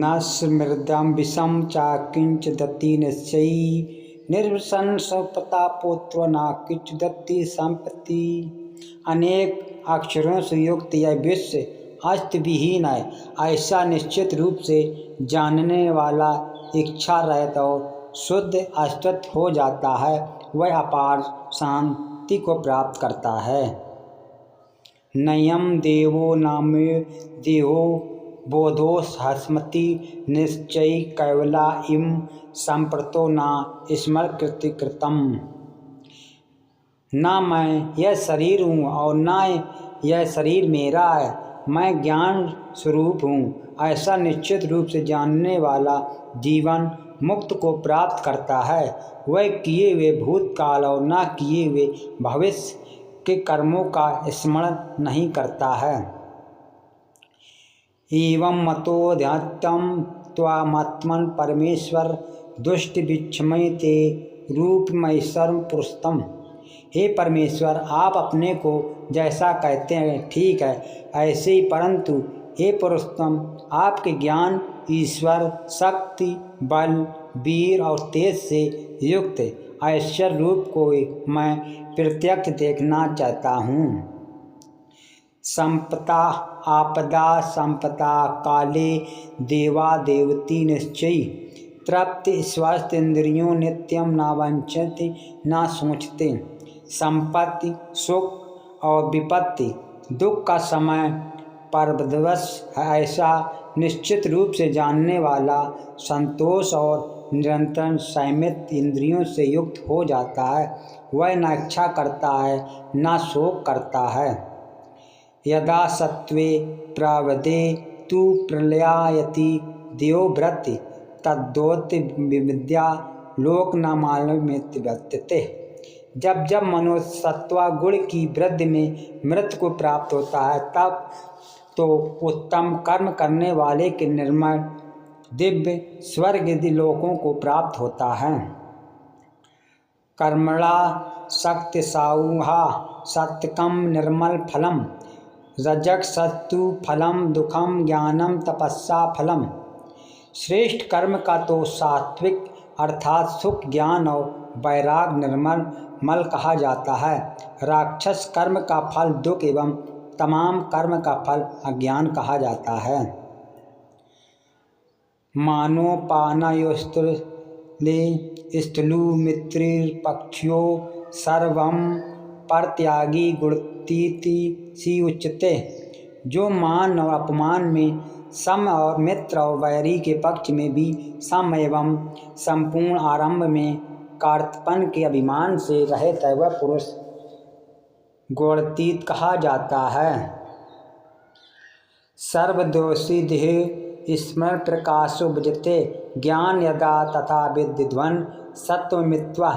न स्मृदम विषम चा किंच दत्ति निश्चयी निर्वसन संपता पुत्र न किंच दत्ति संपत्ति। अनेक अक्षरों से युक्त यह विश्व अस्त विहीन है, ऐसा निश्चित रूप से जानने वाला इच्छा रहित और शुद्ध अस्तित्व हो जाता है, वह अपार शांति को प्राप्त करता है। नयम देवो नामे देहो बोधो हस्मति निश्चय कैवला इम संप्रतो न स्मृति कृतम। न मैं यह शरीर हूँ और न यह शरीर मेरा है, मैं ज्ञान स्वरूप हूँ, ऐसा निश्चित रूप से जानने वाला जीवन मुक्त को प्राप्त करता है। वह किए हुए भूतकाल और न किए हुए भविष्य के कर्मों का स्मरण नहीं करता है। एवं मतोऽध्यात्मं त्वामात्मन् परमेश्वर दुष्ट विक्षमय ते रूपमैश्वर पुरुषतम। हे परमेश्वर, आप अपने को जैसा कहते हैं ठीक है ऐसे ही, परंतु हे पुरुषोत्तम, आपके ज्ञान, ईश्वर, शक्ति, बल, वीर और तेज से युक्त ऐश्वर्य रूप को मैं प्रत्यक्ष देखना चाहता हूँ। संपदा आपदा संपदा काले देवा देवती निश्चयी तृप्ति स्वस्थ इंद्रियों नित्यम न वंचते न सोचते। संपत्ति, सुख और विपत्ति, दुख का समय परवश है, ऐसा निश्चित रूप से जानने वाला संतोष और निरंतर संयमित इंद्रियों से युक्त हो जाता है। वह न इच्छा करता है न शोक करता है। यदा सत्वे प्रवदे तु प्रलयायति देवव्रति तद्योति विद्या लोक न मालूमिति व्यक्तिते। जब जब मनुष्य सत्वा गुण की वृद्धि में मृत्यु को प्राप्त होता है, तब तो उत्तम कर्म करने वाले के निर्मल दिव्य स्वर्ग आदि लोकों को प्राप्त होता है। कर्मणा शक्ति साउहा सत्यकम निर्मल फलम रजक सत्तु फलम दुखम ज्ञानम तपस्या फलम। श्रेष्ठ कर्म का तो सात्विक अर्थात सुख, ज्ञान और वैराग निर्मल मल कहा जाता है। राक्षस कर्म का फल दुख एवं तमाम कर्म का फल अज्ञान कहा जाता है। मानो पानयोस्त्रे स्थलु मित्रिर्पक्षो सर्वम परत्यागी गुणतीति सी उच्चते। जो मान और अपमान में सम और मित्र और वैरी के पक्ष में भी सम एवं संपूर्ण आरंभ में कार्तपन के अभिमान से रहित है, वह पुरुष गुणातीत कहा जाता है। सर्वदोषी देह स्मरण प्रकाशो भजते ज्ञान यदा तथा विद्विध्वन सत्वमित्वा।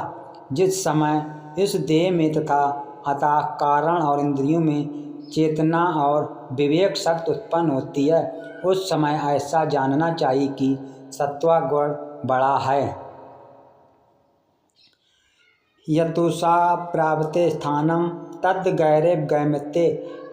जिस समय इस देह में तथा अतः कारण और इंद्रियों में चेतना और विवेक शक्ति उत्पन्न होती है, उस समय ऐसा जानना चाहिए कि सत्वा गुण बड़ा है। यतुषा प्राप्ते स्थानम तद गैरे गैमते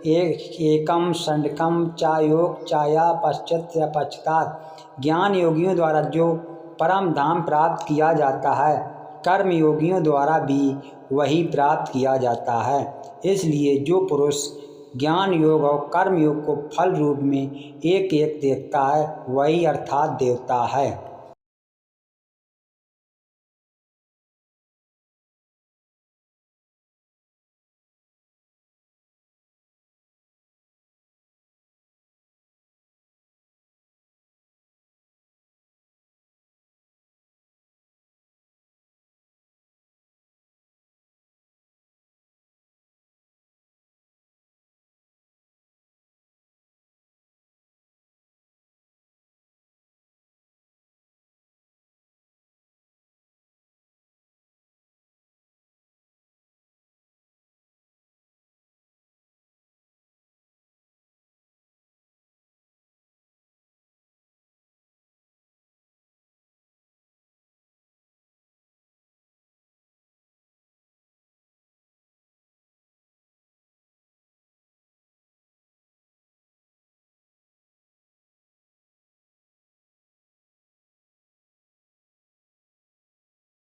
एकम षण्डकम चायोग चाया पश्चात या पश्चात। ज्ञान योगियों द्वारा जो परम धाम प्राप्त किया जाता है, कर्म योगियों द्वारा भी वही प्राप्त किया जाता है। इसलिए जो पुरुष ज्ञान योग और कर्म योग को फल रूप में एक एक देखता है, वही अर्थात देवता है।